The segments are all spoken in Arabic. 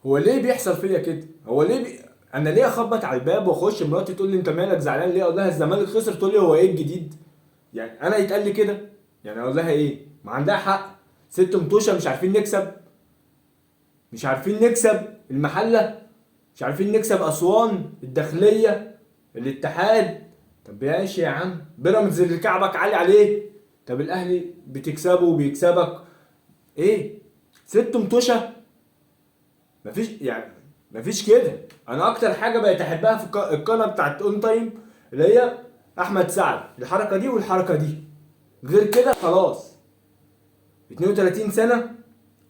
هو ليه بيحصل فيا كده؟ هو ليه انا ليه اخبط على الباب واخش مراتي تقول لي انت مالك زعلان ليه؟ اقول لها الزمالك خسر، تقول لي هو ايه الجديد؟ يعني انا يتقال لي كده؟ يعني اقول لها ايه؟ ما عندها حق. ست متوشه مش عارفين نكسب، مش عارفين نكسب المحله، مش عارفين نكسب اسوان، الداخليه، الاتحاد. طب ماشي يا عم، بيراميدز اللي كعبك عالي عليه. طب الاهلي بتكسبه وبيكسبك. ايه؟ ست متوشه؟ مفيش يعني، مفيش كده. انا اكتر حاجه بقيت احبها في القناه بتاعت اون تايم اللي هي احمد سعد، الحركه دي والحركه دي. غير كده خلاص. 32 سنه،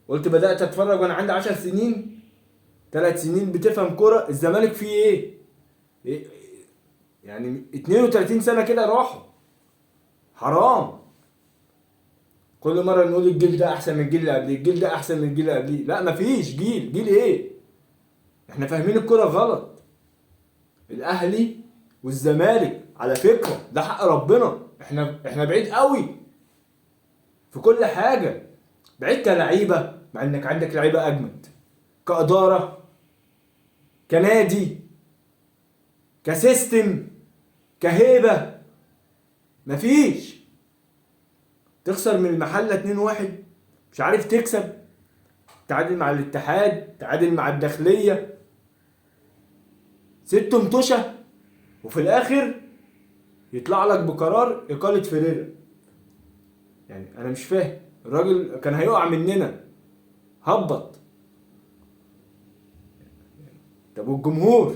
قلت بدات اتفرج وانا عندي 10 سنين. 3 سنين بتفهم كرة، الزمالك فيه ايه؟ إيه؟ يعني 32 سنة كده راحوا. حرام. كل مرة نقول الجيل ده أحسن من الجيل اللي قبليه، الجيل ده أحسن من الجيل اللي قبليه. لا مفيش جيل، جيل إيه؟ إحنا فاهمين الكرة غلط. الأهلي والزمالك على فكرة ده حق ربنا، إحنا بعيد قوي في كل حاجة. بعيد كلعيبة، مع إنك عندك لعيبة أجمد. كإدارة، كنادي، كسيستم، كهيبة، مفيش. تخسر من المحلة 2-1، مش عارف تكسب. تعادل مع الاتحاد، تعادل مع الداخلية، ست متوشة. وفي الآخر يطلع لك بقرار إقالة فيريرا. يعني أنا مش فاهم، الراجل كان هيقع مننا، هبط. طب والجمهور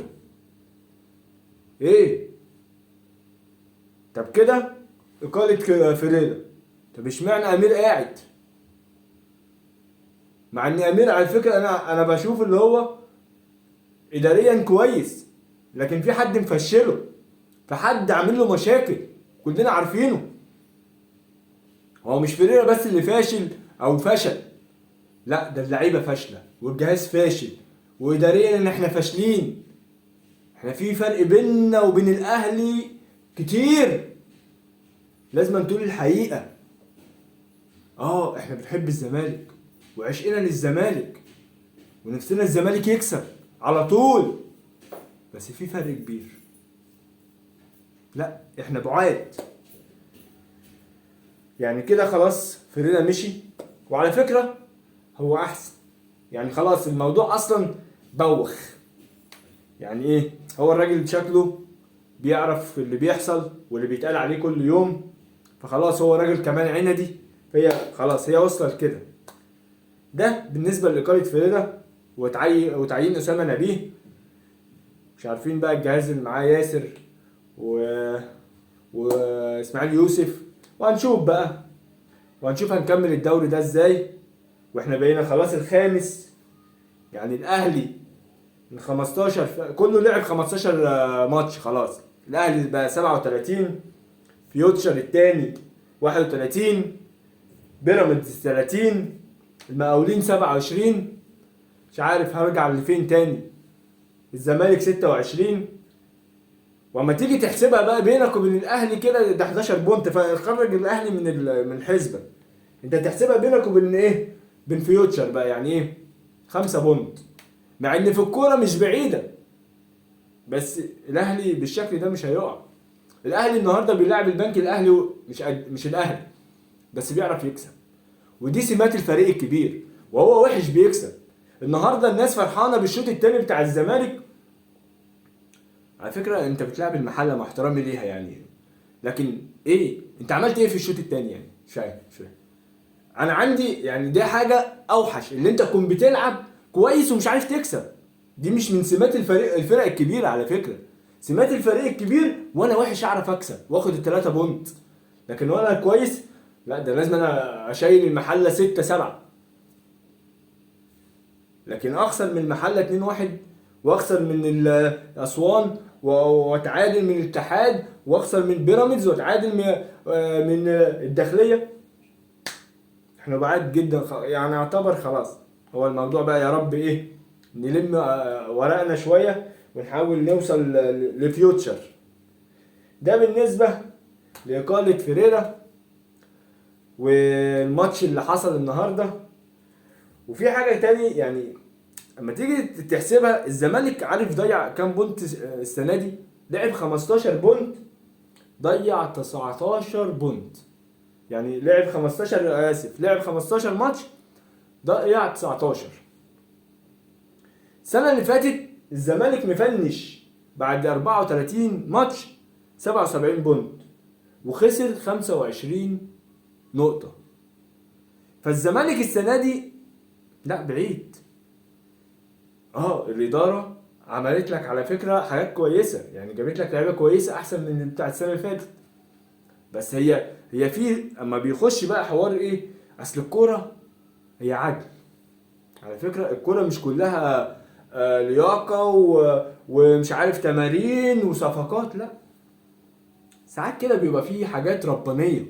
إيه؟ طب كده إقالة فيريرا. طب اشمعنى أمير قاعد؟ مع إن أمير على فكرة أنا بشوف اللي هو إداريا كويس، لكن في حد مفشله، في حد عامل له مشاكل كلنا عارفينه. هو مش فيريرا بس اللي فاشل او فشل، لا ده اللعيبه فاشله والجهاز فاشل، واداريا ان احنا فاشلين. احنا في فرق بيننا وبين الاهلي كتير، لازم تقول الحقيقه. اه احنا بنحب الزمالك وعشقنا للزمالك ونفسنا الزمالك يكسب على طول، بس في فرق كبير. لا احنا بعاد. يعني كده خلاص فريرا مشي، وعلى فكره هو احسن. يعني خلاص الموضوع اصلا بوخ. يعني ايه؟ هو الراجل شكله بيعرف اللي بيحصل واللي بيتقال عليه كل يوم، فخلاص هو راجل كمان عندي. فهي خلاص هي وصلت كده. ده بالنسبه لاقاله فريرا وتعيين اسامه نبيه. مش عارفين بقى الجهاز اللي معاه ياسر و... واسماعيل يوسف. وهنشوف بقى، وهنشوف هنكمل الدوري ده ازاي. واحنا بقينا خلاص الخامس. يعني الاهلي من 15 كله لعب 15 ماتش خلاص. الاهلي بقى 37، فيوتشر التاني 31، بيراميدز 30، المقاولين 27. مش عارف هرجع لفين تاني. الزمالك 26. واما تيجي تحسبها بقى بينك وبين الاهلي كده ده 11 بونت، فخرج الاهلي من الحسبه. انت تحسبها بينك وبين ايه؟ بين فيوتشر بقى يعني ايه؟ 5 بونت. مع ان في الكوره مش بعيده، بس الاهلي بالشكل ده مش هيقع. الاهلي النهارده بيلعب البنك الاهلي مش الاهلي، بس بيعرف يكسب. ودي سمات الفريق الكبير، وهو وحش بيكسب. النهارده الناس فرحانه بالشوط الثاني بتاع الزمالك. على فكره انت بتلعب المحله مع احترامي ليها يعني، لكن ايه انت عملت ايه في الشوط الثاني؟ يعني مش فاهم. انا عندي يعني دي حاجه اوحش، اللي انت تكون بتلعب كويس ومش عارف تكسب. دي مش من سمات الفرق الكبيره على فكره. سمات الفريق الكبير وانا وحش اعرف اكسب واخد الثلاثه بونت، لكن وانا كويس لا ده لازم انا اشيل المحله 6-7. لكن اخسر من المحله 2-1، واخسر من اسوان واتعادل من الاتحاد، واخسر من بيراميدز واتعادل من الداخليه. احنا بعاد جدا يعني يعتبر خلاص. هو الموضوع بقى يا رب ايه، نلم ورقنا شويه ونحاول نوصل لفيوتشر. ده بالنسبه لاقاله فيريرا والماتش اللي حصل النهارده. وفي حاجه تاني يعني اما تيجي تحسبها، الزمالك عارف ضيع كام بونت السنه دي؟ لعب 15 بونت، ضيع 19 بونت. يعني لعب 15، اسف، لعب 15 ماتش، ضيع 19. السنه اللي فاتت الزمالك مفنش بعد 34 ماتش 77 بونت، وخسر 25 نقطة. فالزمالك السنة دي لا بعيد. الإدارة عملت لك على فكرة حاجات كويسة، يعني جابت لك لعيبة كويسة أحسن من بتاع السنة اللي فاتت. بس هي في أما بيخش بقى حوار إيه؟ أصل الكورة هي عدل. على فكرة الكورة مش كلها لياقة ومش عارف تمارين وصفقات، لا. ساعات كده بيبقى فيه حاجات ربانية.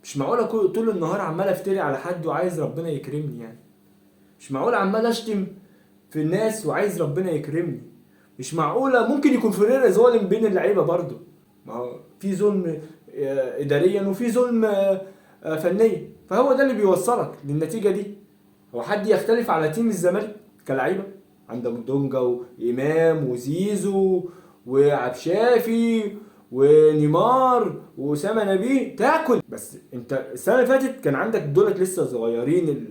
مش معقولة طول النهار عمال افتري على حد وعايز ربنا يكرمني يعني. مش معقولة عمال اشتم في الناس وعايز ربنا يكرمني. مش معقولة ممكن يكون فريرة ظالم بين اللعيبة برضو. ما هو في ظلم اداريا وفي ظلم فنيا، فهو ده اللي بيوصلك للنتيجة دي. هو حد يختلف على تيم الزمالك كلعيبة؟ عندك دونجا وامام وزيزو وعبشافي ونيمار واسامه نبيه تاكل. بس انت السنه اللي فاتت كان عندك دولت لسه صغيرين،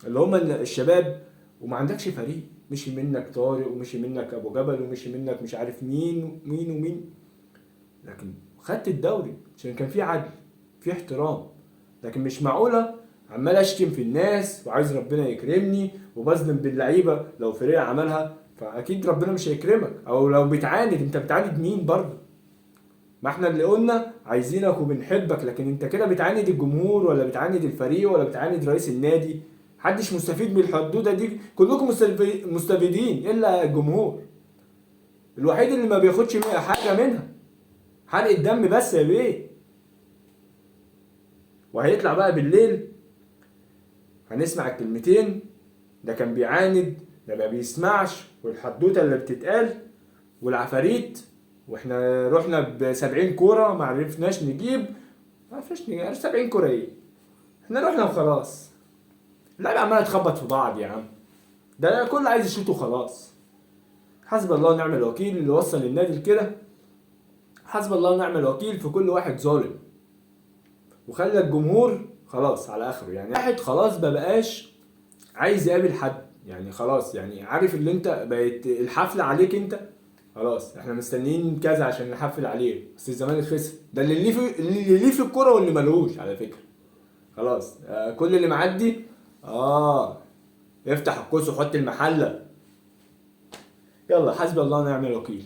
اللي هم الشباب، وما عندكش فريق. مشي منك طارق، ومشي منك ابو جبل، ومشي منك مش عارف مين ومين ومين، لكن خدت الدوري عشان كان في عدل، في احترام. لكن مش معقوله عمال اشتم في الناس وعايز ربنا يكرمني وبظلم باللعيبه. لو فريق عملها فاكيد ربنا مش هيكرمك. او لو بتعاند، انت بتعاند مين برضه؟ ما احنا اللي قلنا عايزينك وبنحبك، لكن انت كده بتعاند الجمهور ولا بتعاند الفريق ولا بتعاند رئيس النادي. محدش مستفيد من الحدوده دي، كلكم مستفيدين الا الجمهور. الوحيد اللي ما بياخدش حاجه منها حرق الدم بس يا بيه. وهيطلع بقى بالليل هنسمع الكلمتين: ده كان بيعاند، ده ما بيسمعش، والحدوته اللي بتتقال والعفاريت، واحنا رحنا ب70 كوره ما عرفناش نجيب. ما عرفناش نجيب 70 كوره ايه؟ احنا رحنا وخلاص. اللعيبه عماله تخبط في بعض يا عم، ده كل عايز يشوط وخلاص. حسب الله ونعم الوكيل اللي وصل النادي لكده. حسب الله ونعم الوكيل في كل واحد ظالم، وخلى الجمهور خلاص على اخره. يعني واحد خلاص ما بقاش عايز يقابل حد، يعني خلاص، يعني عارف اللي انت بقت الحفله عليك انت. خلاص احنا مستنيين كذا عشان نحفل عليه، بس الزمالك خسر. ده اللي ليه في الكوره واللي ملوش على فكره. خلاص كل اللي معدي افتح القوس وحط المحله. يلا حسبي الله ونعم الوكيل.